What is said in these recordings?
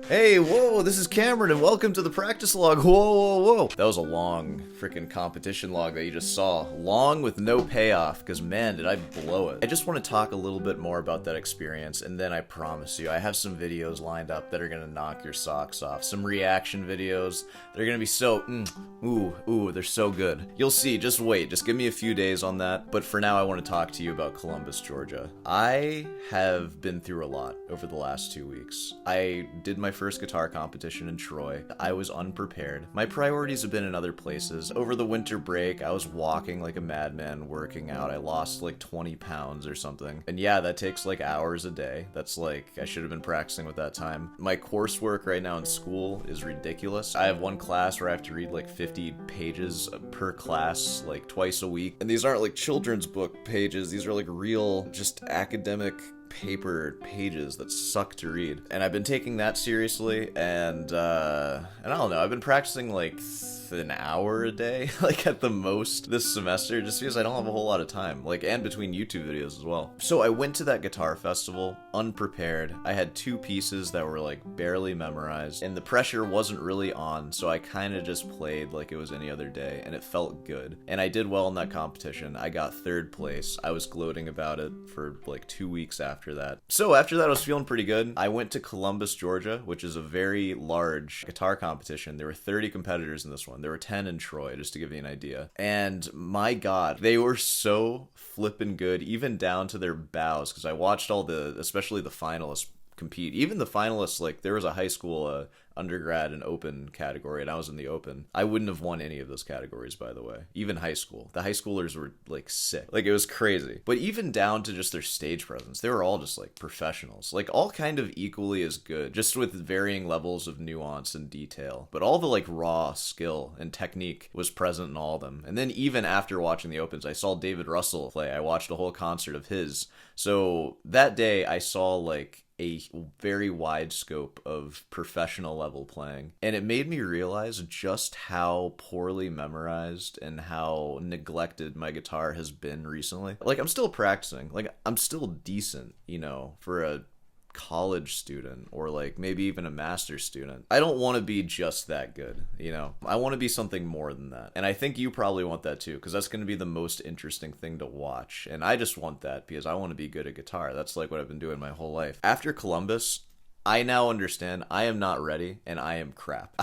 Hey, whoa, this is Cameron, and welcome to the practice log. Whoa, whoa, whoa. That was a long freaking competition log that you just saw. Long with no payoff, because man, did I blow it. I just want to talk a little bit more about that experience, and then I promise you, I have some videos lined up that are going to knock your socks off. Some reaction videos that are going to be so, they're so good. You'll see, just wait, just give me a few days on that. But for now, I want to talk to you about Columbus, Georgia. I have been through a lot over the last 2 weeks. I did my first guitar competition in Troy. I was unprepared. My priorities have been in other places. Over the winter break, I was walking like a madman, working out. I lost like 20 pounds or something. And yeah, that takes like hours a day. That's like, I should have been practicing with that time. My coursework right now in school is ridiculous. I have one class where I have to read like 50 pages per class, like twice a week. And these aren't like children's book pages. These are like real, just academic paper pages that suck to read. And I've been taking that seriously, and I don't know, I've been practicing like an hour a day, like at the most this semester, just because I don't have a whole lot of time, like, and between YouTube videos as well. So I went to that guitar festival unprepared. I had 2 pieces that were like barely memorized, and the pressure wasn't really on, so I kind of just played like it was any other day, and it felt good. And I did well in that competition. I got 3rd place. I was gloating about it for like 2 weeks after that. So after that, I was feeling pretty good. I went to Columbus, Georgia, which is a very large guitar competition. There were 30 competitors in this one. There were 10 in Troy, just to give you an idea. And my God, they were so flippin' good, even down to their bows, because I watched all especially the finalists compete. Even the finalists, like, there was a high school undergrad and open category, and I was in the open. I wouldn't have won any of those categories, by the way. Even high school. The high schoolers were like sick. Like, it was crazy. But even down to just their stage presence, they were all just like professionals. Like, all kind of equally as good, just with varying levels of nuance and detail. But all the like raw skill and technique was present in all of them. And then even after watching the opens, I saw David Russell play. I watched a whole concert of his. So that day I saw like a very wide scope of professional level playing, and it made me realize just how poorly memorized and how neglected my guitar has been recently. Like, I'm still practicing, like, I'm still decent, you know, for a college student, or like maybe even a master's student. I don't want to be just that good, you know. I want to be something more than that, and I think you probably want that too, because that's going to be the most interesting thing to watch. And I just want that because I want to be good at guitar. That's like what I've been doing my whole life. After Columbus, I now understand I am not ready, and I am crap.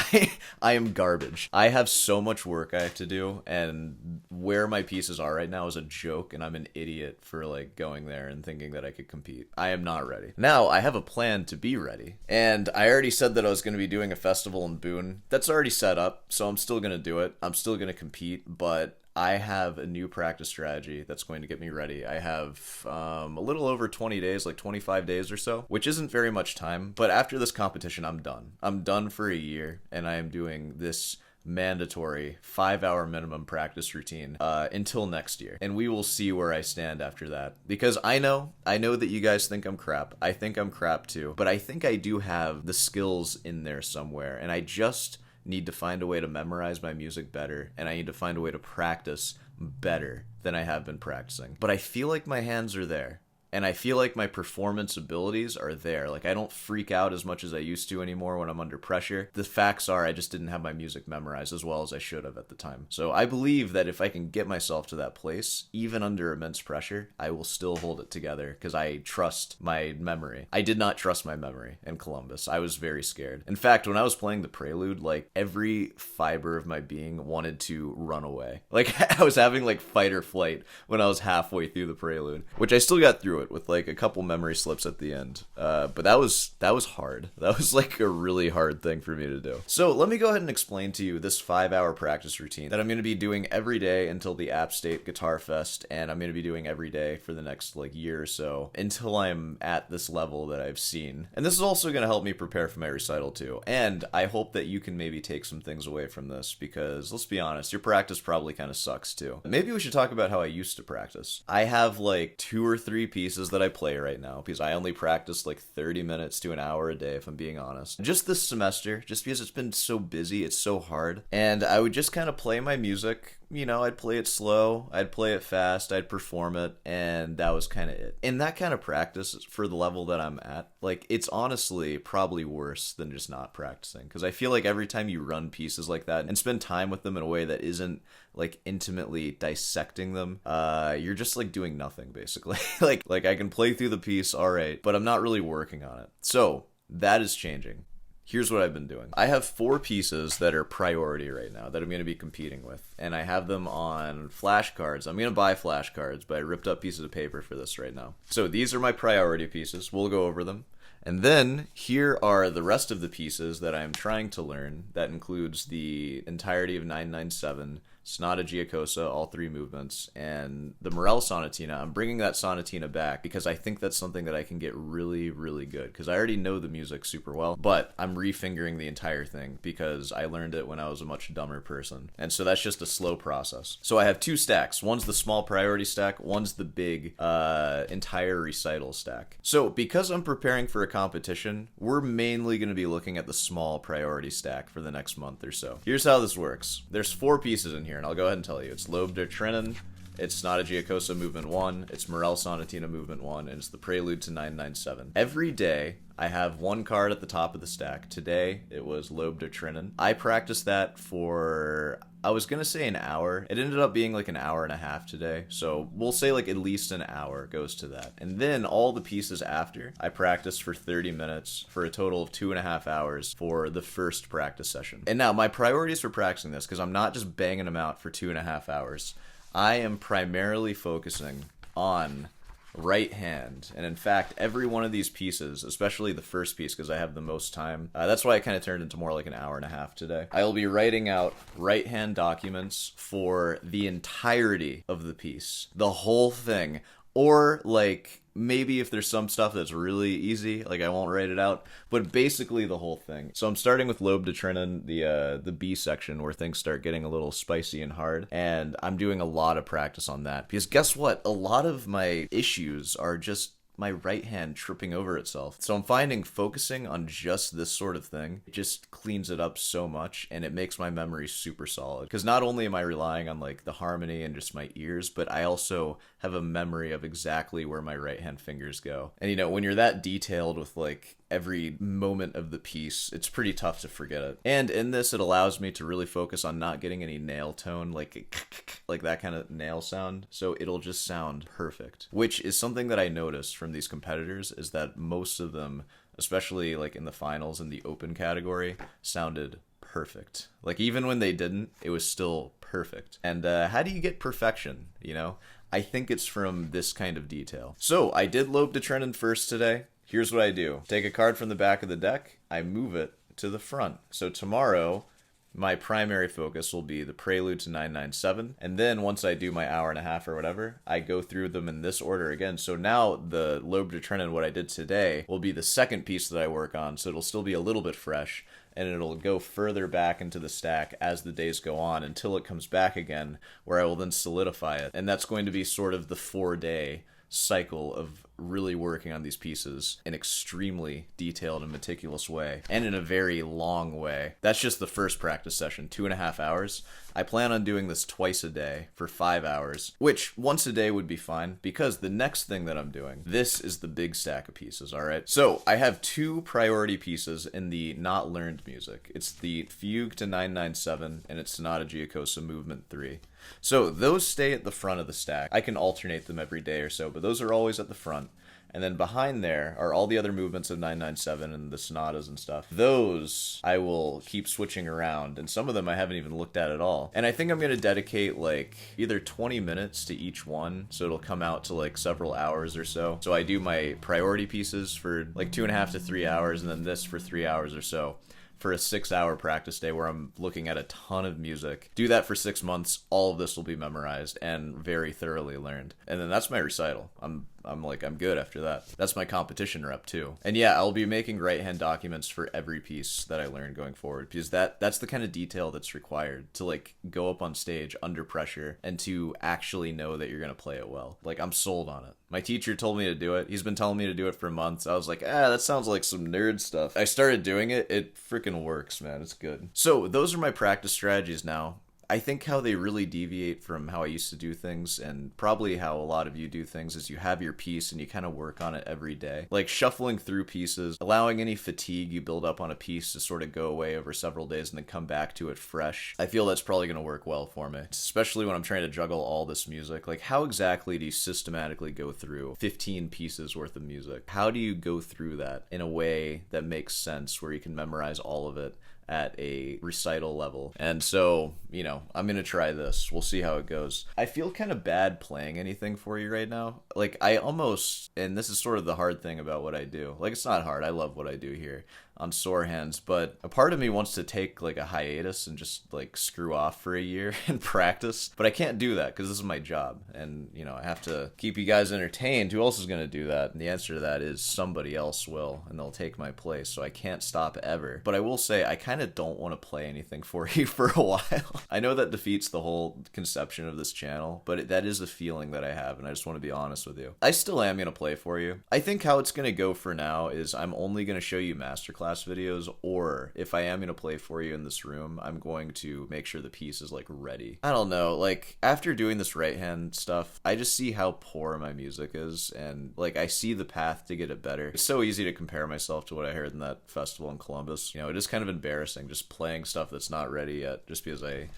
I am garbage. I have so much work I have to do, and where my pieces are right now is a joke, and I'm an idiot for like going there and thinking that I could compete. I am not ready. Now, I have a plan to be ready, and I already said that I was going to be doing a festival in Boone. That's already set up, so I'm still going to do it. I'm still going to compete, but I have a new practice strategy that's going to get me ready. I have a little over 20 days, like 25 days or so, which isn't very much time. But after this competition, I'm done. I'm done for a year, and I am doing this mandatory 5-hour minimum practice routine until next year. And we will see where I stand after that. Because I know that you guys think I'm crap. I think I'm crap too. But I think I do have the skills in there somewhere. And I just need to find a way to memorize my music better, and I need to find a way to practice better than I have been practicing. But I feel like my hands are there, and I feel like my performance abilities are there. Like, I don't freak out as much as I used to anymore when I'm under pressure. The facts are I just didn't have my music memorized as well as I should have at the time. So I believe that if I can get myself to that place, even under immense pressure, I will still hold it together because I trust my memory. I did not trust my memory in Columbus. I was very scared. In fact, when I was playing the Prelude, like, every fiber of my being wanted to run away. Like, I was having like fight or flight when I was halfway through the Prelude, which I still got through it with like a couple memory slips at the end. But that was hard. That was like a really hard thing for me to do. So let me go ahead and explain to you this 5-hour practice routine that I'm going to be doing every day until the App State Guitar Fest, and I'm going to be doing every day for the next like year or so until I'm at this level that I've seen. And this is also going to help me prepare for my recital too. And I hope that you can maybe take some things away from this, because let's be honest, your practice probably kind of sucks too. Maybe we should talk about how I used to practice. I have like 2 or 3 pieces that I play right now because I only practice like 30 minutes to an hour a day, if I'm being honest. Just this semester, just because it's been so busy, it's so hard. And I would just kind of play my music I'd play it slow, I'd play it fast, I'd perform it, and that was kind of it. And that kind of practice for the level that I'm at, like, it's honestly probably worse than just not practicing. Because I feel like every time you run pieces like that and spend time with them in a way that isn't, like, intimately dissecting them, you're just, like, doing nothing, basically. like I can play through the piece, alright, but I'm not really working on it. So, that is changing. Here's what I've been doing. I have 4 pieces that are priority right now that I'm going to be competing with. And I have them on flashcards. I'm going to buy flashcards, but I ripped up pieces of paper for this right now. So these are my priority pieces. We'll go over them. And then here are the rest of the pieces that I'm trying to learn. That includes the entirety of 997, Sonata Giacosa, all 3 movements, and the Morel Sonatina. I'm bringing that Sonatina back because I think that's something that I can get really, really good, because I already know the music super well, but I'm refingering the entire thing because I learned it when I was a much dumber person. And so that's just a slow process. So I have 2 stacks. One's the small priority stack, one's the big entire recital stack. So because I'm preparing for a competition, we're mainly going to be looking at the small priority stack for the next month or so. Here's how this works. There's 4 pieces in here, and I'll go ahead and tell you. It's Lobe der Trennen, it's Sonata Giacosa Movement 1, it's Morel Sonatina Movement 1, and it's the Prelude to 997. Every day, I have 1 card at the top of the stack. Today, it was Lobe der Trennen. I practiced that for, I was gonna say an hour. It ended up being like an hour and a half today, so we'll say like at least an hour goes to that. And then all the pieces after, I practiced for 30 minutes for a total of 2.5 hours for the first practice session. And now, my priorities for practicing this, because I'm not just banging them out for 2.5 hours, I am primarily focusing on right hand. And in fact, every one of these pieces, especially the first piece because I have the most time, that's why it kind of turned into more like an hour and a half today. I will be writing out right hand documents for the entirety of the piece, the whole thing. Or, like, maybe if there's some stuff that's really easy, like I won't write it out, but basically the whole thing. So I'm starting with Lobe der Trennen, the B section, where things start getting a little spicy and hard, and I'm doing a lot of practice on that. Because guess what? A lot of my issues are just my right hand tripping over itself. So I'm finding focusing on just this sort of thing, it just cleans it up so much, and it makes my memory super solid. Because not only am I relying on like the harmony and just my ears, but I also have a memory of exactly where my right hand fingers go. And when you're that detailed with like every moment of the piece, it's pretty tough to forget it. And in this, it allows me to really focus on not getting any nail tone, like that kind of nail sound. So it'll just sound perfect, which is something that I noticed from these competitors, is that most of them, especially like in the finals in the open category, sounded perfect. Like even when they didn't, it was still perfect. And how do you get perfection, I think it's from this kind of detail. So I did Lobe der Trennen first today. Here's what I do. Take a card from the back of the deck, I move it to the front. So tomorrow, my primary focus will be the Prelude to 997, and then once I do my hour and a half or whatever, I go through them in this order again. So now the Lobe der Trennen, what I did today, will be the second piece that I work on, so it'll still be a little bit fresh, and it'll go further back into the stack as the days go on until it comes back again, where I will then solidify it. And that's going to be sort of the 4-day cycle of really working on these pieces in extremely detailed and meticulous way, and in a very long way. That's just the first practice session, 2.5 hours. I plan on doing this twice a day for 5 hours, which once a day would be fine, because the next thing that I'm doing, this is the big stack of pieces, alright? So I have 2 priority pieces in the not learned music. It's the Fugue to 997, and it's Sonata Giacosa Movement 3. So those stay at the front of the stack. I can alternate them every day or so, but those are always at the front. And then behind there are all the other movements of 997 and the sonatas and stuff. Those I will keep switching around, and some of them I haven't even looked at all. And I think I'm going to dedicate like either 20 minutes to each one, so it'll come out to like several hours or so. So I do my priority pieces for like 2.5 to 3 hours, and then this for 3 hours or so, for a 6-hour practice day where I'm looking at a ton of music. Do that for 6 months, all of this will be memorized and very thoroughly learned. And then that's my recital. I'm good after that. That's my competition rep too. And yeah, I'll be making right-hand documents for every piece that I learn going forward, because that's the kind of detail that's required to like go up on stage under pressure and to actually know that you're gonna play it well. Like, I'm sold on it. My teacher told me to do it. He's been telling me to do it for months. I was like, that sounds like some nerd stuff. I started doing it. It freaking works, man. It's good. So those are my practice strategies now. I think how they really deviate from how I used to do things, and probably how a lot of you do things, is you have your piece and you kind of work on it every day. Like shuffling through pieces, allowing any fatigue you build up on a piece to sort of go away over several days and then come back to it fresh. I feel that's probably going to work well for me, especially when I'm trying to juggle all this music. Like, how exactly do you systematically go through 15 pieces worth of music? How do you go through that in a way that makes sense, where you can memorize all of it at a recital level? And so, you know, I'm gonna try this. We'll see how it goes. I feel kind of bad playing anything for you right now. Like, I almost, and this is sort of the hard thing about what I do. Like, it's not hard. I love what I do here on Sore Hands, but a part of me wants to take like a hiatus and just like screw off for a year and practice, but I can't do that because this is my job, and you know, I have to keep you guys entertained. Who else is going to do that? And the answer to that is somebody else will, and they'll take my place, so I can't stop ever. But I will say, I kind of don't want to play anything for you for a while. I know that defeats the whole conception of this channel, but that is a feeling that I have, and I just want to be honest with you. I still am going to play for you. I think how it's going to go for now is I'm only going to show you masterclass videos, or if I am going to play for you in this room, I'm going to make sure the piece is like ready. I don't know, like after doing this right hand stuff, I just see how poor my music is, and like I see the path to get it better. It's so easy to compare myself to what I heard in that festival in Columbus. You know, it is kind of embarrassing just playing stuff that's not ready yet, just because I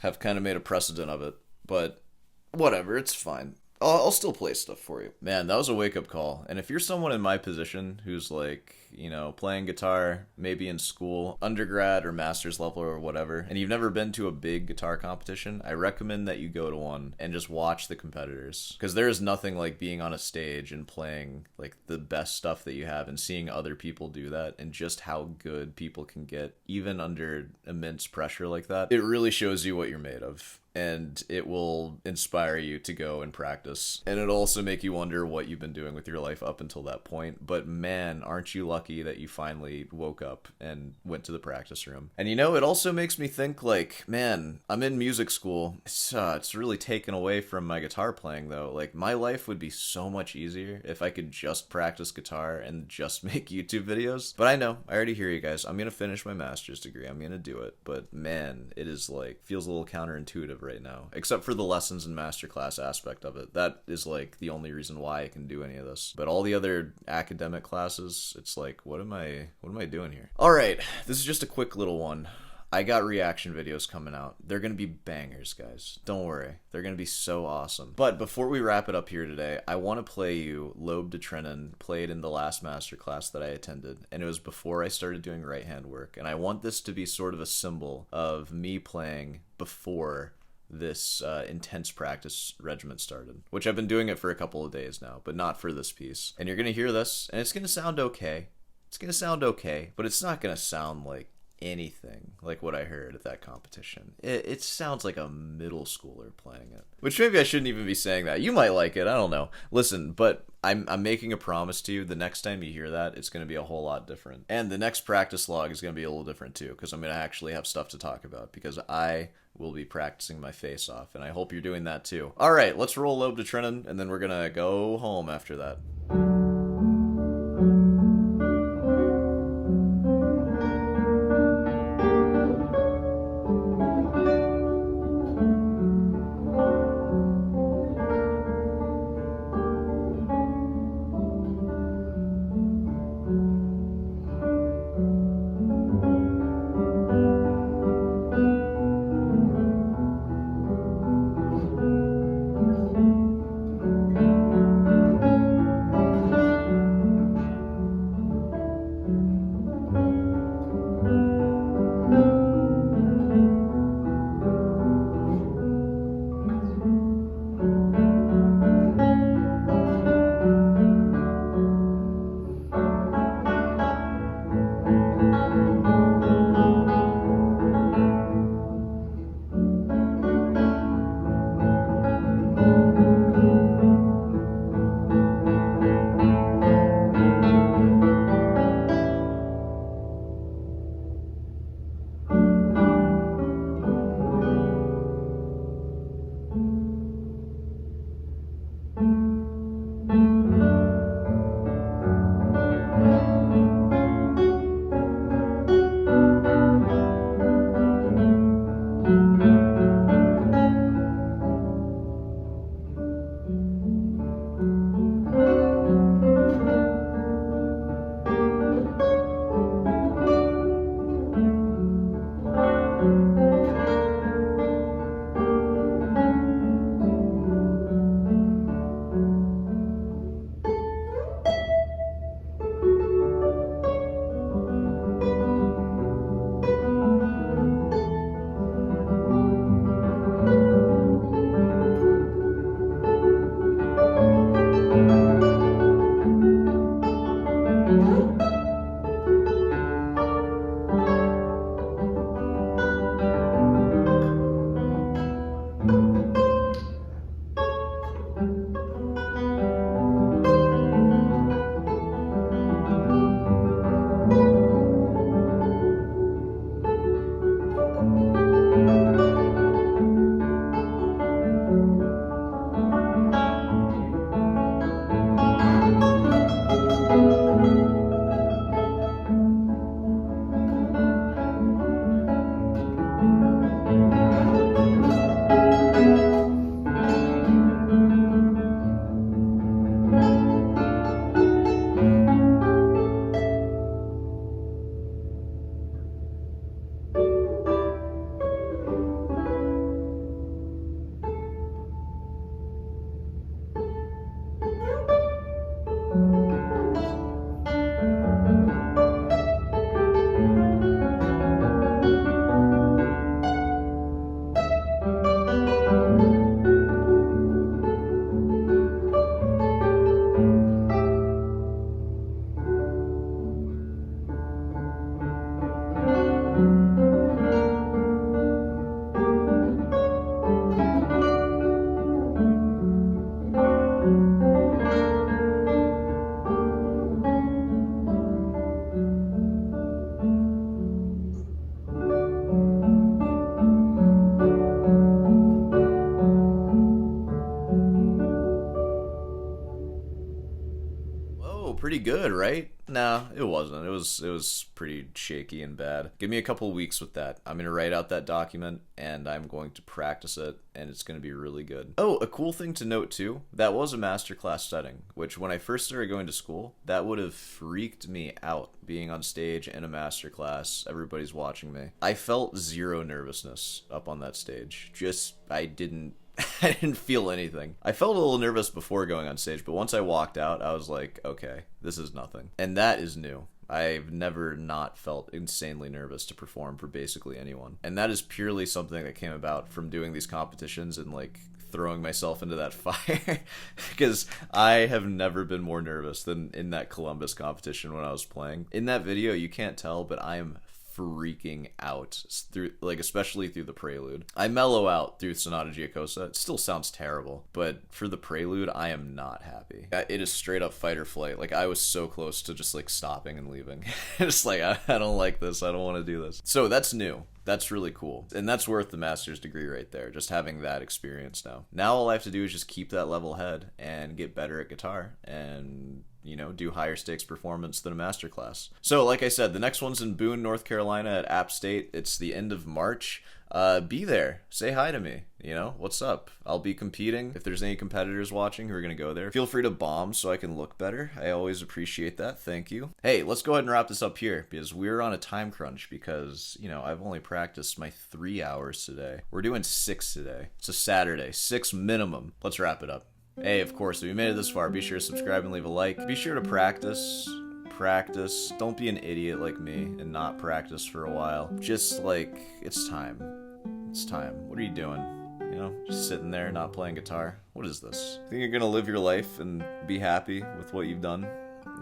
have kind of made a precedent of it. But whatever, it's fine. I'll still play stuff for you. Man, that was a wake-up call. And if you're someone in my position who's like, you know, playing guitar, maybe in school, undergrad or master's level or whatever, and you've never been to a big guitar competition, I recommend that you go to one and just watch the competitors. Because there is nothing like being on a stage and playing like the best stuff that you have and seeing other people do that, and just how good people can get even under immense pressure like that. It really shows you what you're made of, and it will inspire you to go and practice. And it'll also make you wonder what you've been doing with your life up until that point. But man, aren't you lucky that you finally woke up and went to the practice room. And you know, it also makes me think like, man, I'm in music school. It's really taken away from my guitar playing though. Like, my life would be so much easier if I could just practice guitar and just make YouTube videos. But I know, I already hear you guys. I'm gonna finish my master's degree. I'm gonna do it. But man, it is like, feels a little counterintuitive right now, except for the lessons and masterclass aspect of it. That is like the only reason why I can do any of this. But all the other academic classes, it's like, what am I doing here? All right, this is just a quick little one. I got reaction videos coming out. They're gonna be bangers, guys. Don't worry, they're gonna be so awesome. But before we wrap it up here today, I want to play you Lobe de Trennen, played in the last masterclass that I attended, and it was before I started doing right hand work. And I want this to be sort of a symbol of me playing before this intense practice regimen started, which I've been doing it for a couple of days now, but not for this piece. And you're gonna hear this, and it's gonna sound okay. It's gonna sound okay, but it's not gonna sound like anything like what I heard at that competition. It sounds like a middle schooler playing it, which maybe I shouldn't even be saying that. You might like it, I don't know. Listen, but I'm making a promise to you, the next time you hear that, it's going to be a whole lot different. And the next practice log is going to be a little different too, because I'm going to actually have stuff to talk about, because I will be practicing my face off, and I hope you're doing that too. All right, let's roll Lobe de Trennen, and then we're going to go home after that. good, right? Nah, it wasn't. It was pretty shaky and bad. Give me a couple weeks with that. I'm gonna write out that document and I'm going to practice it, and it's gonna be really good. Oh, a cool thing to note too, that was a masterclass setting, which when I first started going to school, that would have freaked me out, being on stage in a masterclass, everybody's watching me. I felt zero nervousness up on that stage. I didn't feel anything. I felt a little nervous before going on stage, but once I walked out, I was like, okay, this is nothing. And that is new. I've never not felt insanely nervous to perform for basically anyone. And that is purely something that came about from doing these competitions and like throwing myself into that fire. Because I have never been more nervous than in that Columbus competition when I was playing. In that video, you can't tell, but I am freaking out through, like, especially through the prelude. I mellow out through Sonata Giacosa. It still sounds terrible, but for the prelude, I am not happy. It is straight up fight or flight. Like, I was so close to just like stopping and leaving. It's like, I don't like this. I don't want to do this. So that's new. That's really cool. And that's worth the master's degree right there, just having that experience now. Now all I have to do is just keep that level head and get better at guitar and, you know, do higher stakes performance than a masterclass. So like I said, the next one's in Boone, North Carolina at App State. It's the end of March. Be there. Say hi to me. You know, what's up? I'll be competing. If there's any competitors watching who are going to go there, feel free to bomb so I can look better. I always appreciate that. Thank you. Hey, let's go ahead and wrap this up here because we're on a time crunch because, you know, I've only practiced my 3 hours today. We're doing 6 today. It's a Saturday. 6 minimum. Let's wrap it up. Hey, of course, if you made it this far, be sure to subscribe and leave a like. Be sure to practice. Don't be an idiot like me and not practice for a while. Just like, it's time. It's time. What are you doing? You know, just sitting there not playing guitar. What is this? Think you're gonna live your life and be happy with what you've done?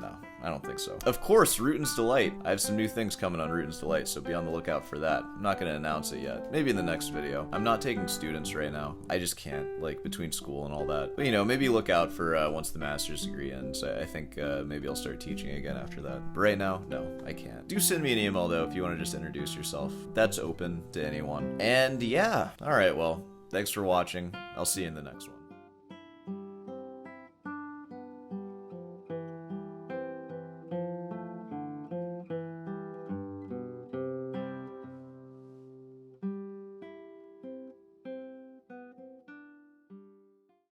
No, I don't think so. Of course, Rutin's Delight. I have some new things coming on Rutin's Delight, so be on the lookout for that. I'm not gonna announce it yet. Maybe in the next video. I'm not taking students right now. I just can't, like, between school and all that. But, you know, maybe look out for once the master's degree ends. I think maybe I'll start teaching again after that. But right now, no, I can't. Do send me an email, though, if you want to just introduce yourself. That's open to anyone. And, yeah. Alright, well, thanks for watching. I'll see you in the next one.